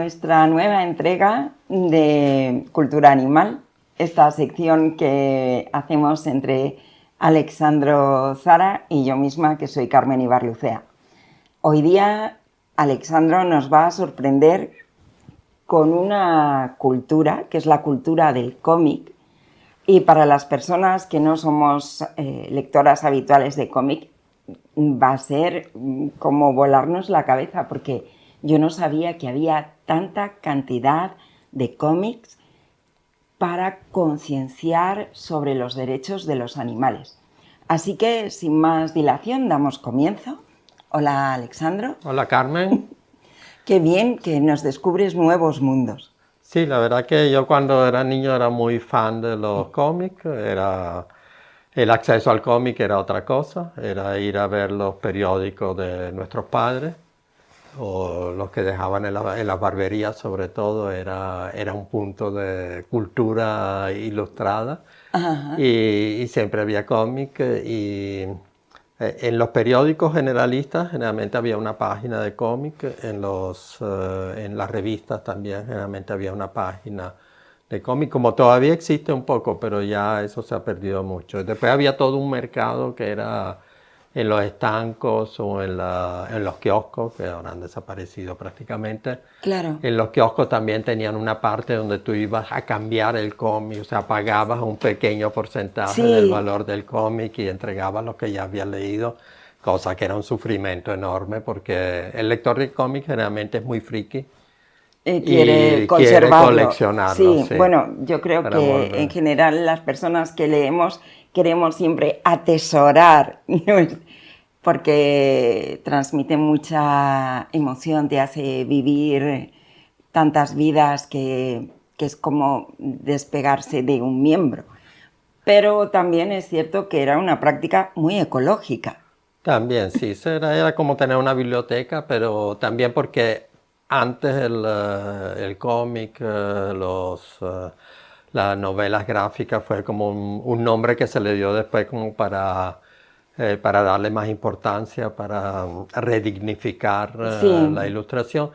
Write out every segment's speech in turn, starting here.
nuestra nueva entrega de Cultura Animal, esta sección que hacemos entre Alexandro Zara y yo misma, que soy Carmen Ibarlucea. Hoy día Alexandro nos va a sorprender con una cultura, que es la cultura del cómic, y para las personas que no somos lectoras habituales de cómic, va a ser como volarnos la cabeza, porque yo no sabía que había tanta cantidad de cómics para concienciar sobre los derechos de los animales. Así que, sin más dilación, damos comienzo. Hola, Alexandro. Hola, Carmen. Qué bien que nos descubres nuevos mundos. Sí, la verdad que yo cuando era niño era muy fan de los cómics. El acceso al cómic era otra cosa, era ir a ver los periódicos de nuestros padres o los que dejaban en las barberías, sobre todo, era un punto de cultura ilustrada. Y siempre había cómic en los periódicos generalistas generalmente había una página de cómic, en las revistas también generalmente había una página de cómic, como todavía existe un poco, pero ya eso se ha perdido mucho. Después había todo un mercado que era en los estancos o en los kioscos, que ahora han desaparecido prácticamente. Claro. En los kioscos también tenían una parte donde tú ibas a cambiar el cómic, o sea, pagabas un pequeño porcentaje del valor del cómic y entregabas lo que ya habías leído, cosa que era un sufrimiento enorme porque el lector de cómic generalmente es muy friki. Quiere conservarlo. Quiere coleccionarlo. Sí, bueno, yo creo que en general las personas que leemos queremos siempre atesorar, porque transmite mucha emoción, te hace vivir tantas vidas que es como despegarse de un miembro. Pero también es cierto que era una práctica muy ecológica. También, sí, era como tener una biblioteca, pero también porque antes el cómic, las novelas gráficas fue como un nombre que se le dio después como para darle más importancia, para redignificar la ilustración.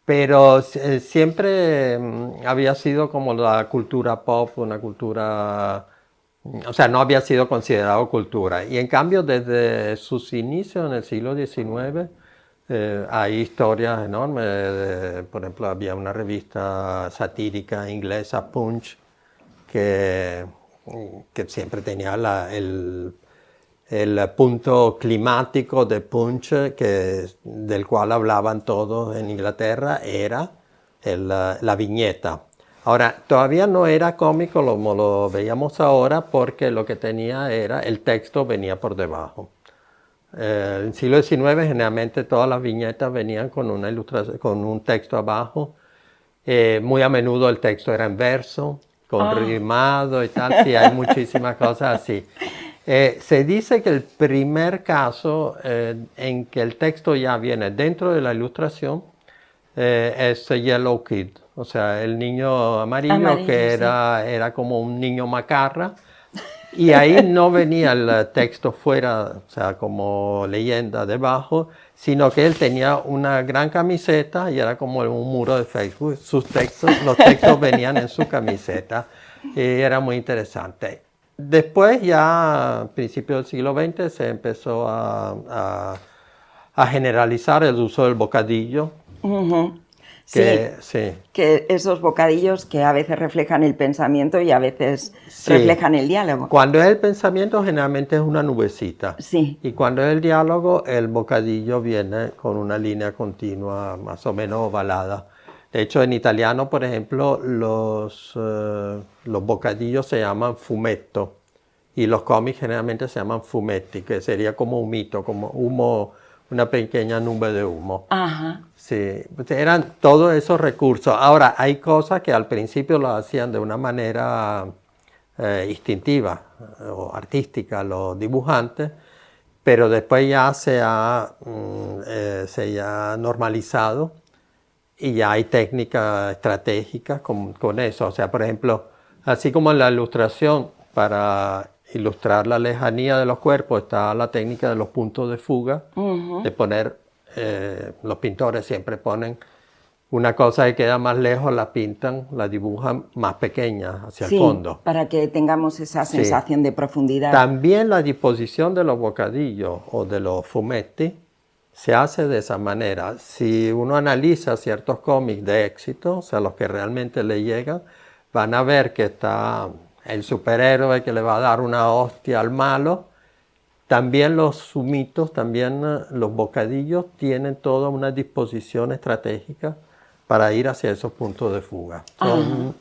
Pero siempre había sido como la cultura pop, una cultura... O sea, no había sido considerado cultura. Y en cambio, desde sus inicios en el siglo XIX, hay historias enormes. Por ejemplo, había una revista satírica inglesa, Punch, que siempre tenía el punto climático de Punch, del cual hablaban todos en Inglaterra, era la viñeta. Ahora, todavía no era cómico como lo veíamos ahora, porque lo que tenía era, el texto venía por debajo. En el siglo XIX generalmente todas las viñetas venían con una ilustración, con un texto abajo. Muy a menudo el texto era en verso, con rimado y tal. Sí, hay muchísimas cosas así. Se dice que el primer caso en que el texto ya viene dentro de la ilustración es Yellow Kid, o sea, el niño amarillo que era como un niño macarra, y ahí no venía el texto fuera, o sea, como leyenda debajo, sino que él tenía una gran camiseta y era como un muro de Facebook. Los textos venían en su camiseta y era muy interesante. Después, ya a principios del siglo XX, se empezó a generalizar el uso del bocadillo. Que esos bocadillos que a veces reflejan el pensamiento y a veces reflejan el diálogo. Cuando es el pensamiento generalmente es una nubecita. Sí. Y cuando es el diálogo, el bocadillo viene con una línea continua más o menos ovalada. De hecho, en italiano, por ejemplo, los bocadillos se llaman fumetto y los cómics generalmente se llaman fumetti, que sería como humito, como humo, una pequeña nube de humo. Ajá. Sí, eran todos esos recursos. Ahora, hay cosas que al principio lo hacían de una manera instintiva o artística los dibujantes, pero después ya se ha normalizado y ya hay técnicas estratégicas con eso. O sea, por ejemplo, así como en la ilustración, para ilustrar la lejanía de los cuerpos está la técnica de los puntos de fuga, de poner, los pintores siempre ponen una cosa que queda más lejos la pintan, la dibujan más pequeña hacia Sí, el fondo. para que tengamos esa Sí. sensación de profundidad. También la disposición de los bocadillos o de los fumetti se hace de esa manera. Si uno analiza ciertos cómics de éxito, o sea, los que realmente le llegan, van a ver que está el superhéroe que le va a dar una hostia al malo. También los sumitos, también los bocadillos tienen toda una disposición estratégica para ir hacia esos puntos de fuga.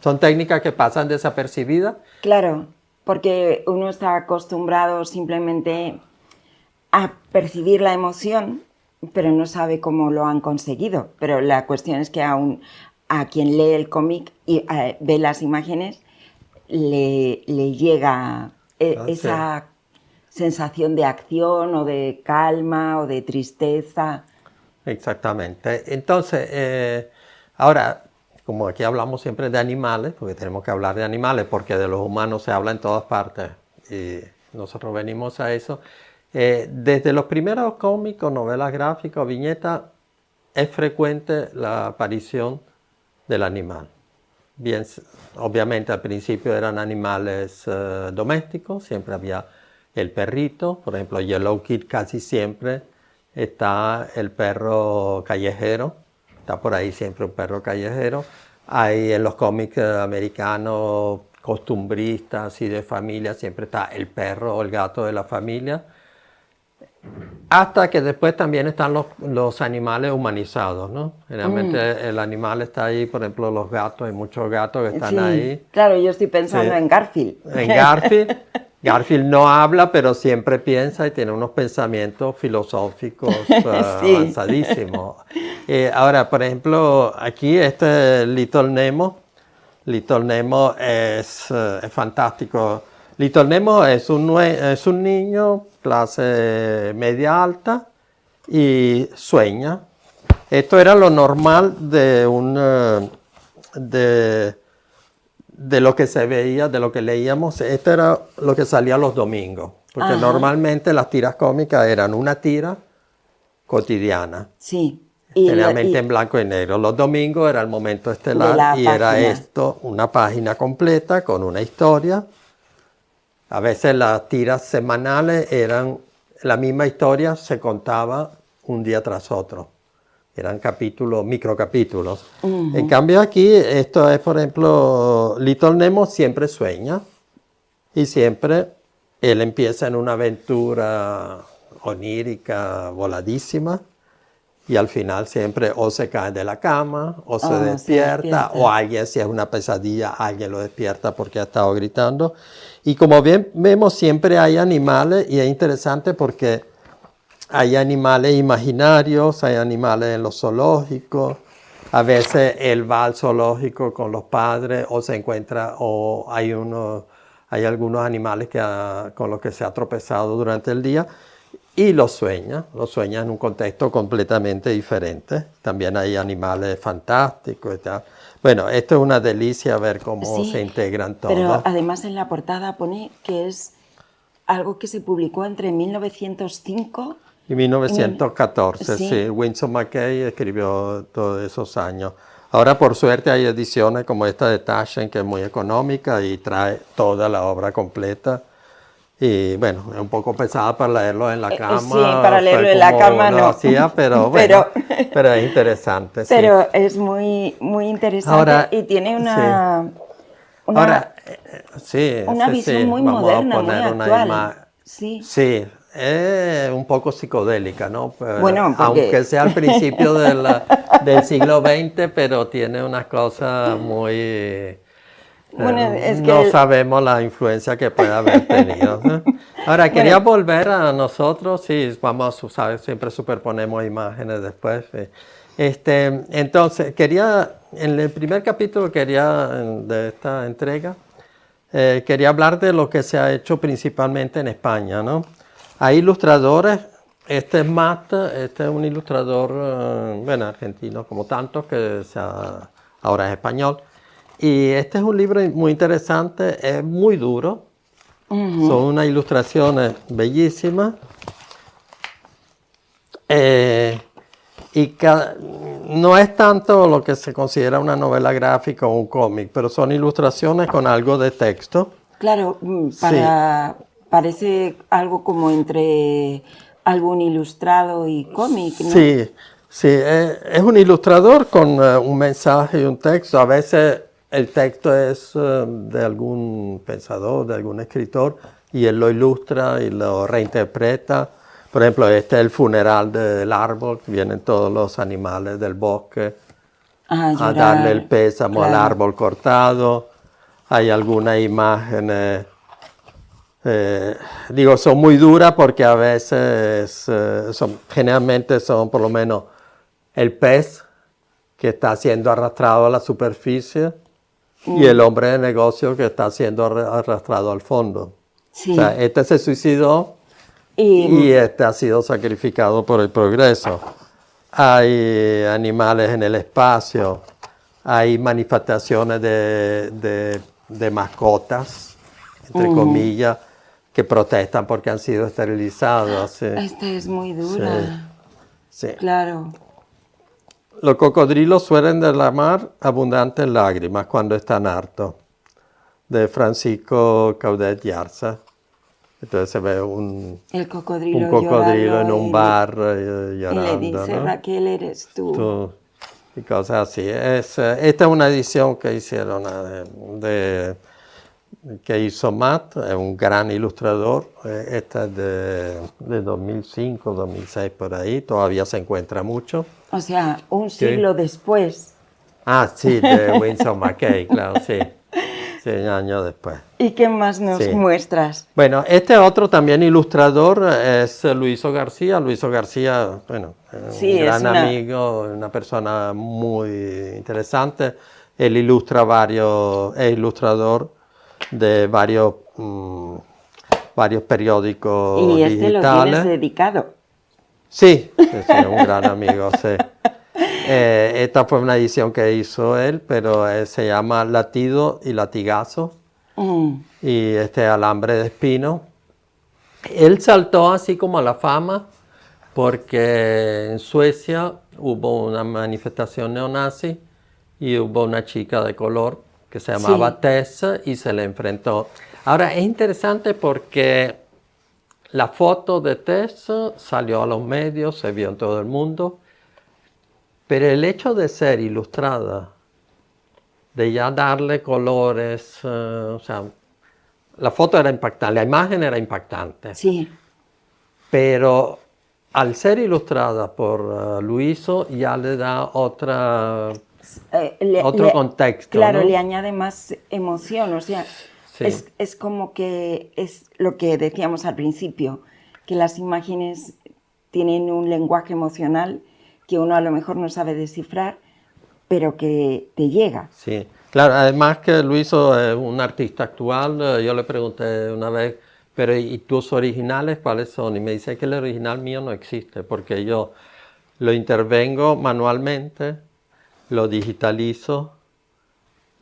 Son técnicas que pasan desapercibidas. Claro, porque uno está acostumbrado simplemente a percibir la emoción, pero no sabe cómo lo han conseguido. Pero la cuestión es que a quien lee el cómic y ve las imágenes, le llega esa sensación de acción o de calma o de tristeza. Exactamente. Entonces, ahora, como aquí hablamos siempre de animales, porque tenemos que hablar de animales, porque de los humanos se habla en todas partes, y nosotros venimos a eso. Desde los primeros cómics, novelas gráficas o viñetas, es frecuente la aparición del animal. Bien, obviamente al principio eran animales domésticos, siempre había el perrito, por ejemplo, Yellow Kid casi siempre está el perro callejero, está por ahí siempre un perro callejero. Hay en los cómics americanos costumbristas y de familia siempre está el perro o el gato de la familia. Hasta que después también están los animales humanizados, ¿no? Generalmente el animal está ahí, por ejemplo, los gatos, hay muchos gatos que están ahí. Claro, yo estoy pensando en Garfield. En Garfield. Garfield no habla, pero siempre piensa y tiene unos pensamientos filosóficos avanzadísimos. Ahora, por ejemplo, aquí este Little Nemo. Little Nemo es fantástico. Little Nemo es un niño, clase media alta, y sueña. Esto era lo normal de lo que se veía, de lo que leíamos. Esto era lo que salía los domingos, porque normalmente las tiras cómicas eran una tira cotidiana. Sí. Generalmente en blanco y negro. Los domingos era el momento estelar y era esto, una página completa con una historia. A veces las tiras semanales eran la misma historia, se contaba un día tras otro. Eran capítulos, microcapítulos. En cambio aquí, esto es, por ejemplo, Little Nemo siempre sueña y siempre él empieza en una aventura onírica, voladísima, y al final siempre o se cae de la cama, o se despierta, o alguien, si es una pesadilla, alguien lo despierta porque ha estado gritando. Y como bien vemos, siempre hay animales, y es interesante porque hay animales imaginarios, hay animales en los zoológicos. A veces él va al zoológico con los padres o se encuentra, o hay algunos animales con los que se ha tropezado durante el día y los sueña en un contexto completamente diferente. También hay animales fantásticos y tal. Bueno, esto es una delicia ver cómo se integran todos. Pero además en la portada pone que es algo que se publicó entre 1905 y 1914, sí. Winsor McCay escribió todos esos años. Ahora, por suerte, hay ediciones como esta de Taschen, que es muy económica y trae toda la obra completa. Y bueno, es un poco pesada para leerlo en la cama. Sí, para leerlo en la cama no. Hacía, pero bueno, pero es interesante. Pero sí. es muy, muy interesante ahora, y tiene una visión muy moderna, muy actual. Sí, es un poco psicodélica, ¿no? Bueno, aunque sea al principio del siglo XX, pero tiene unas cosas muy... no sabemos la influencia que puede haber tenido, ¿no? Ahora, quería volver a nosotros, sí, ¿sabes? Siempre superponemos imágenes después. Entonces, en el primer capítulo de esta entrega, quería hablar de lo que se ha hecho principalmente en España, ¿no? Hay ilustradores, este es Matt, este es un ilustrador, argentino como tantos, ahora es español. Y este es un libro muy interesante, es muy duro, son unas ilustraciones bellísimas. Y no es tanto lo que se considera una novela gráfica o un cómic, pero son ilustraciones con algo de texto. Claro, parece algo como entre álbum ilustrado y cómic, ¿no? Sí, sí, es un ilustrador con un mensaje y un texto. A veces el texto es de algún pensador, de algún escritor, y él lo ilustra y lo reinterpreta. Por ejemplo, este es el funeral del árbol, vienen todos los animales del bosque a darle el pésamo al árbol cortado. Hay algunas imágenes, son muy duras porque a veces, generalmente son por lo menos el pez que está siendo arrastrado a la superficie y el hombre de negocio que está siendo arrastrado al fondo. Sí. O sea, este se suicidó y este ha sido sacrificado por el progreso. Hay animales en el espacio, hay manifestaciones de mascotas, entre comillas, que protestan porque han sido esterilizados. Sí. Esta es muy dura. Sí. Sí. Claro. Los cocodrilos suelen derramar abundantes lágrimas cuando están hartos, de Francisco Caudet Yarza. Entonces se ve un cocodrilo en un bar llorando. Y le dice, ¿no? Raquel, eres tú. Y cosas así. Esta es una edición que hicieron que hizo Matt, es un gran ilustrador. Esta es de 2005, 2006 por ahí, todavía se encuentra mucho. O sea, un siglo después. Ah, sí, de Winsor McCay, claro, sí. Sí, años después. ¿Y qué más nos muestras? Bueno, este otro también ilustrador es Luiso García. Luiso García, bueno, un gran amigo, una persona muy interesante. Él ilustra es ilustrador de varios periódicos digitales. ¿Y lo tienes dedicado? Sí, un gran amigo, sí. Esta fue una edición que hizo él, pero se llama Latido y Latigazo. Y Alambre de Espino. Él saltó así como a la fama porque en Suecia hubo una manifestación neonazi y hubo una chica de color que se llamaba Tess y se le enfrentó. Ahora, es interesante porque la foto de Tess salió a los medios, se vio en todo el mundo, pero el hecho de ser ilustrada, de ya darle colores, o sea, la foto era impactante, la imagen era impactante. Sí. Pero al ser ilustrada por Luiso ya le da otro contexto. Claro, ¿no? le añade más emoción, o sea, es como que es lo que decíamos al principio, que las imágenes tienen un lenguaje emocional que uno a lo mejor no sabe descifrar, pero que te llega. Sí, claro, además que Luiso es un artista actual, yo le pregunté una vez, pero ¿y tus originales cuáles son? Y me dice que el original mío no existe, porque yo lo intervengo manualmente, lo digitalizo,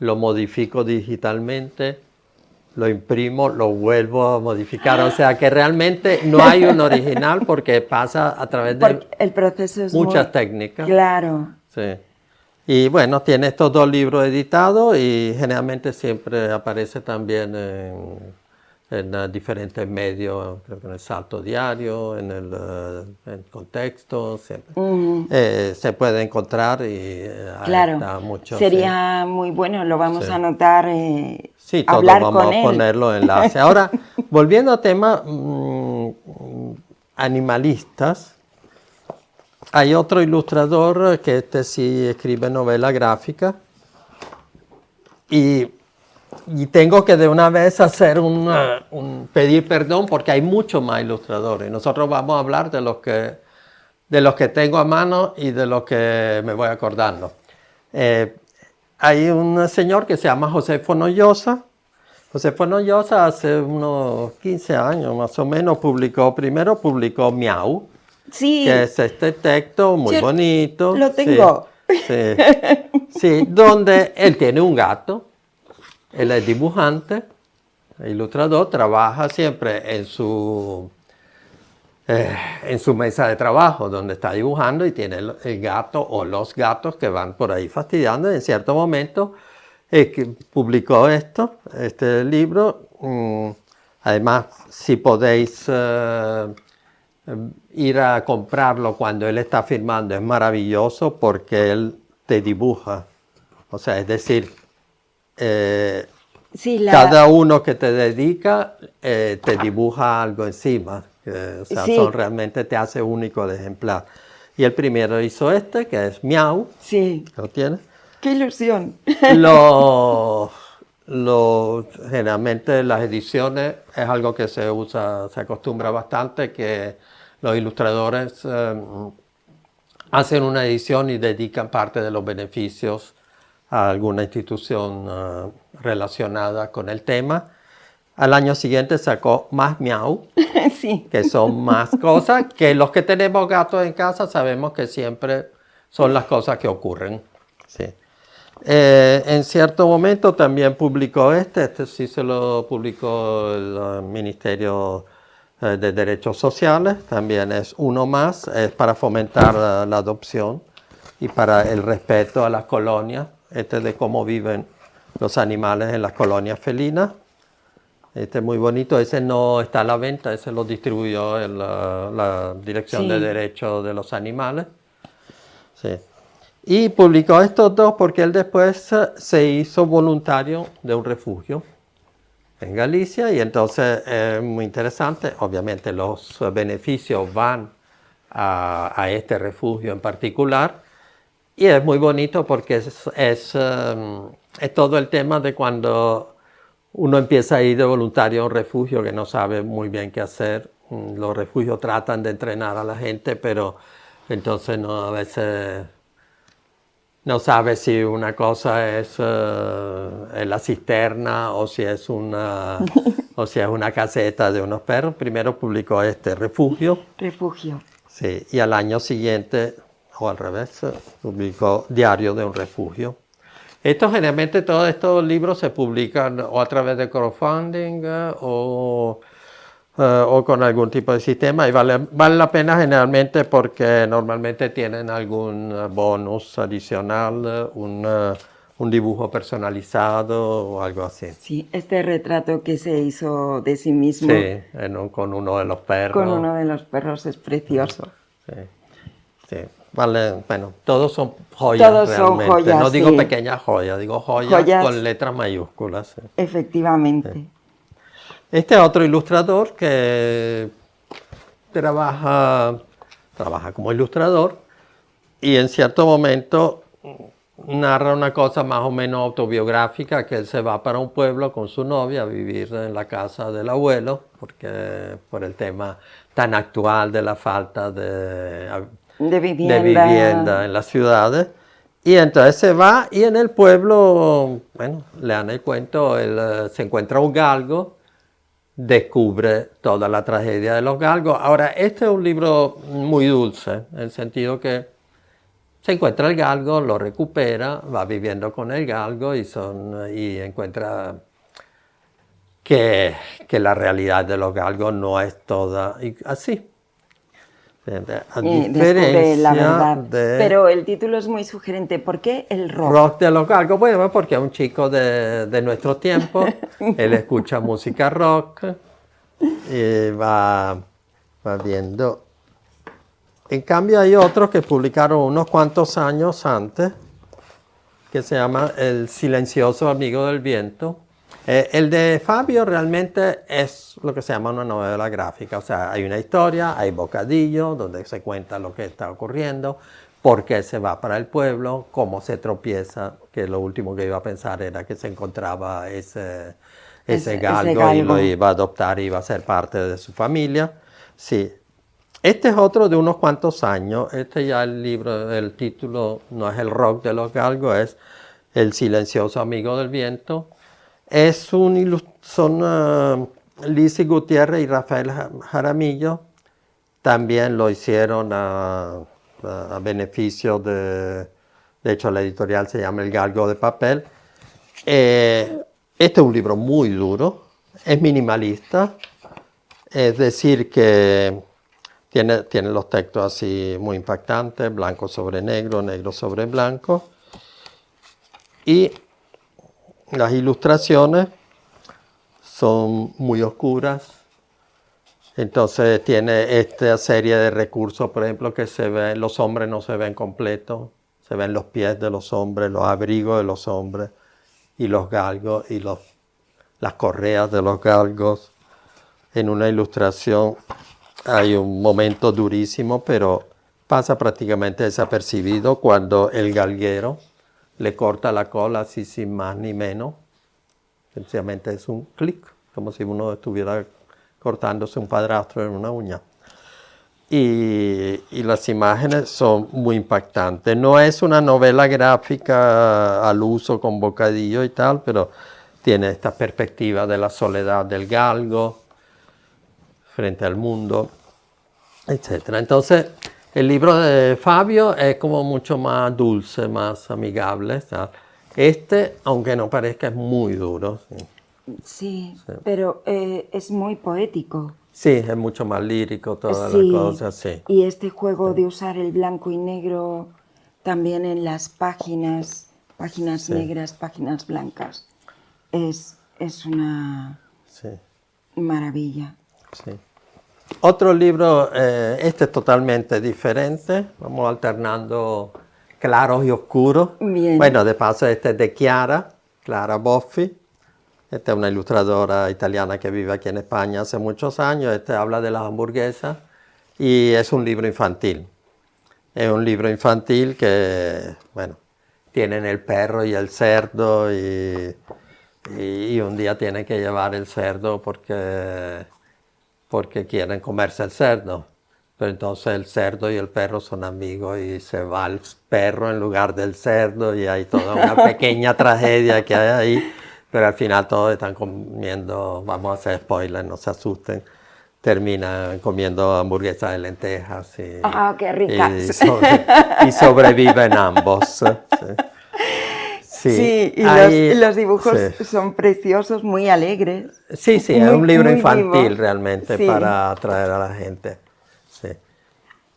lo modifico digitalmente, lo imprimo, lo vuelvo a modificar. O sea que realmente no hay un original porque pasa a través de el proceso es muchas técnicas. Claro. Sí. Y bueno, tiene estos dos libros editados y generalmente siempre aparece también en diferentes medios, creo que en el Salto Diario, en el Contexto, siempre. Se puede encontrar y claro, está mucho. Sería muy bueno, lo vamos a anotar, sí, todo hablar vamos con a él. ponerlo en enlace. Ahora, volviendo a temas animalistas, hay otro ilustrador que sí escribe novela gráfica y tengo que de una vez hacer pedir perdón porque hay muchos más ilustradores. Nosotros vamos a hablar de los que tengo a mano y de los que me voy acordando. Hay un señor que se llama José Fonollosa. José Fonollosa hace unos 15 años más o menos primero publicó Miau. Sí. Que es este texto muy bonito. Lo tengo. Sí, donde él tiene un gato, él es dibujante, ilustrador, trabaja siempre en su mesa de trabajo, donde está dibujando y tiene el gato o los gatos que van por ahí fastidiando. Y en cierto momento que publicó este libro. Además, si podéis ir a comprarlo cuando él está firmando, es maravilloso porque él te dibuja. O sea, es decir, Sí, cada uno que te dedica te dibuja algo encima. O sea, sí. realmente te hace único el ejemplar. Y el primero hizo que es Miau. Sí. ¿Lo tienes? ¡Qué ilusión! Generalmente las ediciones es algo que se usa, se acostumbra bastante, que los ilustradores hacen una edición y dedican parte de los beneficios a alguna institución relacionada con el tema. Al año siguiente sacó más Miau, Sí. que son más cosas que los que tenemos gatos en casa sabemos que siempre son las cosas que ocurren. Sí. En cierto momento también publicó este sí se lo publicó el Ministerio de Derechos Sociales, también es uno más, es para fomentar la adopción y para el respeto a las colonias, de cómo viven los animales en las colonias felinas. Este es muy bonito, ese no está a la venta, ese lo distribuyó la Dirección de Derechos de los Animales. Sí. Y publicó estos dos porque él después se hizo voluntario de un refugio en Galicia y entonces es muy interesante. Obviamente los beneficios van a este refugio en particular y es muy bonito porque es todo el tema de cuando uno empieza a ir de voluntario a un refugio que no sabe muy bien qué hacer. Los refugios tratan de entrenar a la gente, pero entonces a veces no sabe si una cosa es la cisterna o si es una caseta de unos perros. Primero publicó Refugio. Refugio. Sí, y al año siguiente, o al revés, publicó Diario de un Refugio. Generalmente todos estos libros se publican o a través de crowdfunding o con algún tipo de sistema y vale la pena generalmente porque normalmente tienen algún bonus adicional, un dibujo personalizado o algo así. Sí, este retrato que se hizo de sí mismo. Sí, con uno de los perros. Con uno de los perros es precioso. Sí, sí. Vale, bueno, todos son joyas. Todos realmente. Son joyas, no digo pequeñas joyas, digo joyas con letras mayúsculas. Sí. Efectivamente. Sí. Este es otro ilustrador que trabaja como ilustrador y en cierto momento narra una cosa más o menos autobiográfica, que él se va para un pueblo con su novia a vivir en la casa del abuelo, porque por el tema tan actual de la falta de vivienda en las ciudades. Y entonces se va y en el pueblo, bueno, lean el cuento, él se encuentra un galgo, descubre toda la tragedia de los galgos. Ahora, este es un libro muy dulce, en el sentido que se encuentra el galgo, lo recupera, va viviendo con el galgo y encuentra que la realidad de los galgos no es toda así. A descubre la verdad. Pero el título es muy sugerente. ¿Por qué el rock? Rock de los galgos. Bueno, porque es un chico de nuestro tiempo. Él escucha música rock y va viendo. En cambio hay otros que publicaron unos cuantos años antes, que se llama El silencioso amigo del viento. El de Fabio realmente es lo que se llama una novela gráfica, o sea, hay una historia, hay bocadillo donde se cuenta lo que está ocurriendo, por qué se va para el pueblo, cómo se tropieza, que lo último que iba a pensar era que se encontraba ese galgo y lo iba a adoptar y iba a ser parte de su familia. Sí. Este es otro de unos cuantos años, ya el título no es El rock de los galgos, es El silencioso amigo del viento. Son Lizzy Gutiérrez y Rafael Jaramillo. También lo hicieron a beneficio de hecho la editorial se llama El Galgo de Papel. Este es un libro muy duro, es minimalista, es decir que Tiene los textos así muy impactantes, blanco sobre negro, negro sobre blanco. Y las ilustraciones son muy oscuras. Entonces tiene esta serie de recursos, por ejemplo, que se ven, los hombres no se ven completos, se ven los pies de los hombres, los abrigos de los hombres, y los galgos, y las correas de los galgos. En una ilustración hay un momento durísimo, pero pasa prácticamente desapercibido cuando el galguero le corta la cola así sin más ni menos. Sencillamente es un clic, como si uno estuviera cortándose un padrastro en una uña. Y las imágenes son muy impactantes. No es una novela gráfica al uso con bocadillo y tal, pero tiene esta perspectiva de la soledad del galgo frente al mundo, etc. Entonces, el libro de Fabio es como mucho más dulce, más amigable, ¿sabes? Este, aunque no parezca, es muy duro. Sí, pero es muy poético. Sí, es mucho más lírico, todas Sí, las cosas, sí. y este juego de usar el blanco y negro también en las páginas negras, páginas blancas, es una Sí, maravilla. sí. Otro libro, este es totalmente diferente, vamos alternando claros y oscuros. Bien. Bueno, de paso este es de Clara Boffi. Esta es una ilustradora italiana que vive aquí en España hace muchos años. Este habla de las hamburguesas y es un libro infantil. Es un libro infantil que, bueno, tienen el perro y el cerdo y un día tienen que llevar el cerdo porque quieren comerse el cerdo. Pero entonces el cerdo y el perro son amigos y se va el perro en lugar del cerdo y hay toda una pequeña tragedia que hay ahí. Pero al final todos están comiendo, vamos a hacer spoilers, no se asusten, terminan comiendo hamburguesas de lentejas ¡Qué ricas! y sobreviven ambos. Sí, y ahí, los dibujos sí. son preciosos, muy alegres. Sí, es un libro infantil realmente sí. para atraer a la gente. Sí.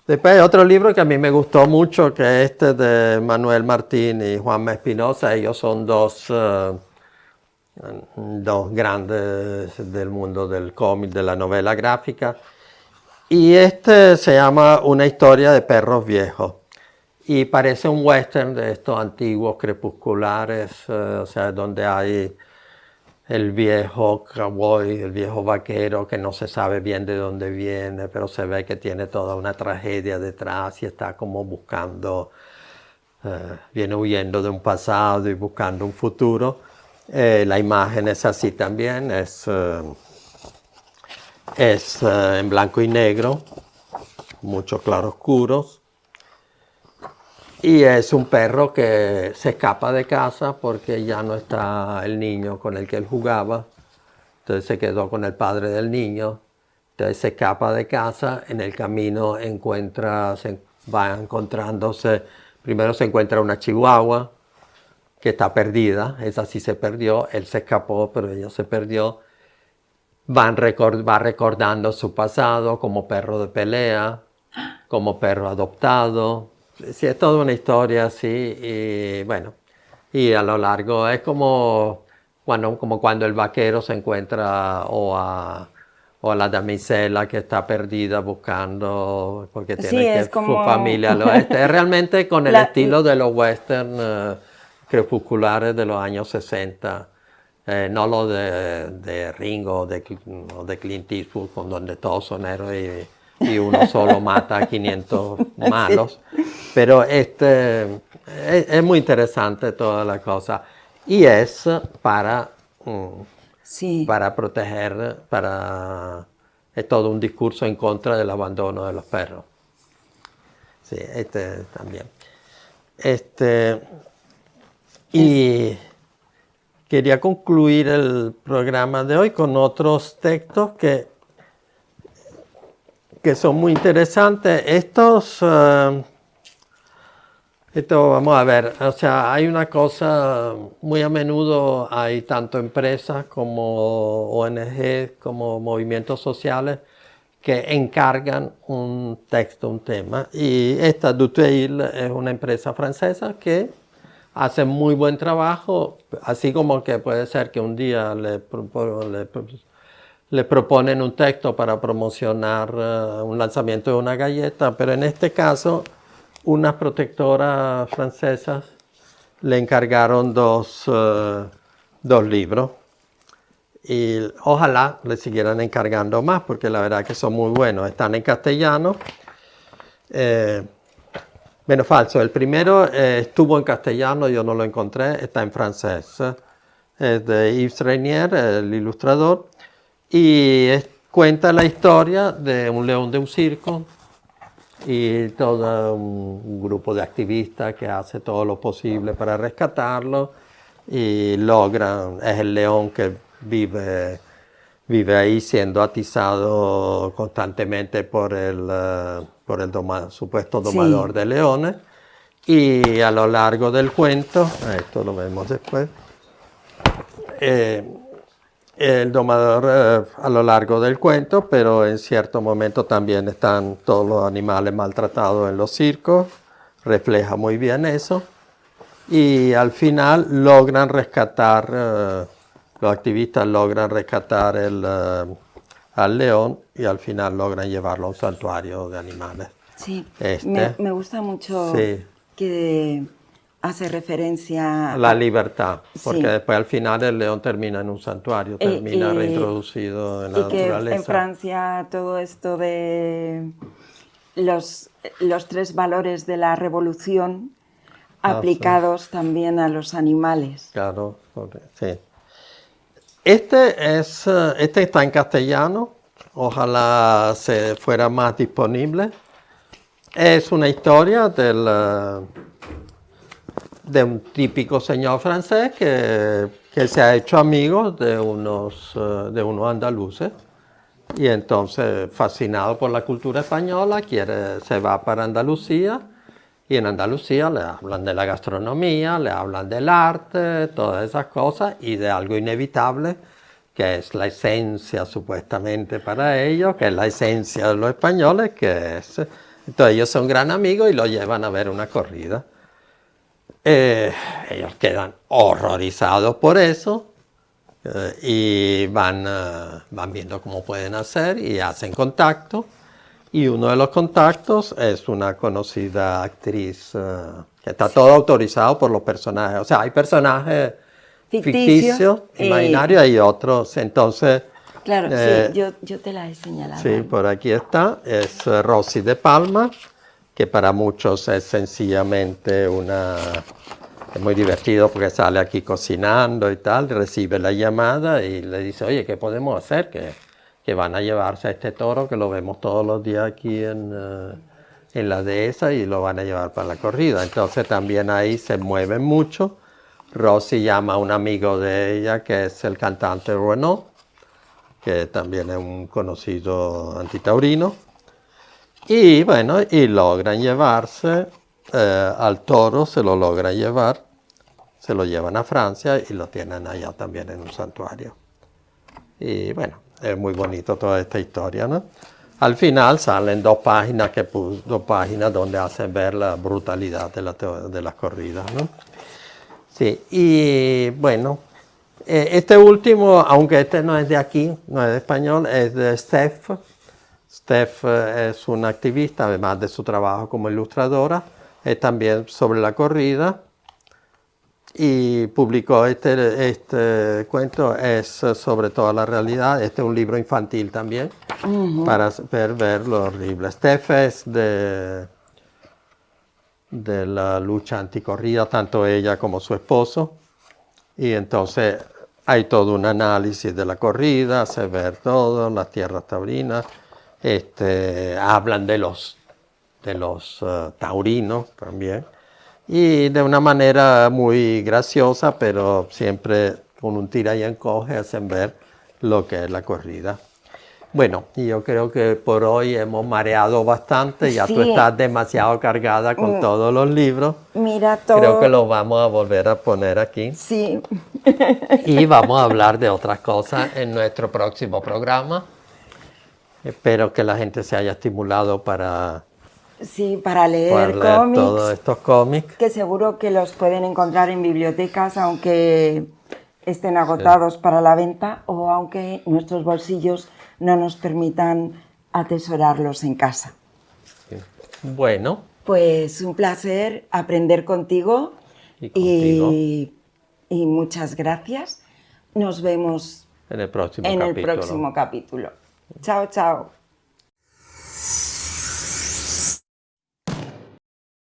Después hay otro libro que a mí me gustó mucho, que es este de Manuel Martín y Juanma Espinosa. Ellos son dos grandes del mundo del cómic, de la novela gráfica. Y este se llama Una historia de perros viejos. Y parece un western de estos antiguos crepusculares, o sea, donde hay el viejo cowboy, el viejo vaquero que no se sabe bien de dónde viene, pero se ve que tiene toda una tragedia detrás y está como buscando, viene huyendo de un pasado y buscando un futuro. La imagen es así también, es en blanco y negro, muchos claroscuros. Y es un perro que se escapa de casa porque ya no está el niño con el que él jugaba. Entonces se quedó con el padre del niño. Entonces se escapa de casa. En el camino va encontrándose. Primero se encuentra una chihuahua que está perdida. Esa sí se perdió. Él se escapó, pero ella se perdió. Va recordando su pasado como perro de pelea, como perro adoptado. Sí, es toda una historia así y bueno, y a lo largo es como cuando el vaquero se encuentra o a la damisela que está perdida buscando porque tiene que su familia al oeste. Es realmente con el estilo de los western crepusculares de los años 60. No lo de Ringo o de Clint Eastwood, con donde todos son héroes y uno solo mata a 500 malos. Sí. Pero es muy interesante toda la cosa. Y es para proteger, es todo un discurso en contra del abandono de los perros. Sí, también. Y quería concluir el programa de hoy con otros textos que son muy interesantes. Esto vamos a ver, o sea, hay una cosa, muy a menudo hay tanto empresas como ONG, como movimientos sociales, que encargan un texto, un tema. Y esta Dutheil es una empresa francesa que hace muy buen trabajo, así como que puede ser que un día le proponen un texto para promocionar un lanzamiento de una galleta, pero en este caso unas protectoras francesas le encargaron dos libros. Y ojalá le siguieran encargando más, porque la verdad que son muy buenos. Están en castellano. Bueno, falso. El primero estuvo en castellano, yo no lo encontré, está en francés. Es de Yves Renier, el ilustrador, y cuenta la historia de un león de un circo y todo un grupo de activistas que hace todo lo posible para rescatarlo y logran, es el león que vive ahí siendo atizado constantemente por el supuesto domador de leones. Y a lo largo del cuento, esto lo vemos después, el domador a lo largo del cuento, pero en cierto momento también están todos los animales maltratados en los circos, refleja muy bien eso. Y al final logran rescatar, los activistas logran rescatar al león y al final logran llevarlo a un santuario de animales. Sí, me gusta mucho que hace referencia a la libertad, porque sí. después al final el león termina en un santuario, termina reintroducido en la naturaleza. Que en Francia todo esto de los 3 valores de la revolución aplicados también a los animales. Claro, sí. Este está en castellano, ojalá se fuera más disponible. Es una historia de un típico señor francés que se ha hecho amigo de unos andaluces y entonces, fascinado por la cultura española, se va para Andalucía. Y en Andalucía le hablan de la gastronomía, le hablan del arte, todas esas cosas, y de algo inevitable, que es la esencia supuestamente para ellos, que es la esencia de los españoles, que es... Entonces ellos son gran amigos y lo llevan a ver una corrida. Ellos quedan horrorizados por eso y van viendo cómo pueden hacer y hacen contacto. Y uno de los contactos es una conocida actriz que está todo autorizado por los personajes. O sea, hay personajes ficticios, imaginarios, y otros. Entonces, claro, sí, yo te la he señalado. Sí, por aquí está. Es Rosy de Palma, que para muchos es sencillamente es muy divertido porque sale aquí cocinando y tal, recibe la llamada y le dice, oye, ¿qué podemos hacer? Que van a llevarse a este toro, que lo vemos todos los días aquí en la dehesa y lo van a llevar para la corrida. Entonces también ahí se mueven mucho. Rosy llama a un amigo de ella, que es el cantante Renaud, que también es un conocido antitaurino. Y bueno, y logran llevarse al toro, se lo logran llevar, se lo llevan a Francia y lo tienen allá también en un santuario. Y bueno, es muy bonito toda esta historia, ¿no? Al final salen 2 páginas, donde hacen ver la brutalidad de las corridas, ¿no? Sí, y bueno, este último, aunque este no es de aquí, no es de español, es de Steph. Steph es una activista, además de su trabajo como ilustradora, es también sobre la corrida. Y publicó este cuento, es sobre toda la realidad. Este es un libro infantil también, para ver lo horrible. Steph es de la lucha anticorrida, tanto ella como su esposo. Y entonces hay todo un análisis de la corrida, se ve todo, las tierras taurinas. Hablan de los taurinos también. Y de una manera muy graciosa, pero siempre con un tira y encoge, hacen ver lo que es la corrida. Bueno, y yo creo que por hoy hemos mareado bastante, ya tú estás demasiado cargada con todos los libros. Mira todo. Creo que los vamos a volver a poner aquí. Sí. Y vamos a hablar de otras cosas en nuestro próximo programa. Espero que la gente se haya estimulado para Sí, para leer leer cómics, todos estos cómics. que seguro que los pueden encontrar en bibliotecas, aunque estén agotados para la venta o aunque nuestros bolsillos no nos permitan atesorarlos en casa. Sí. Bueno, Pues un placer aprender contigo y contigo y muchas gracias. Nos vemos en el próximo en el capítulo. próximo capítulo. Chao, chao.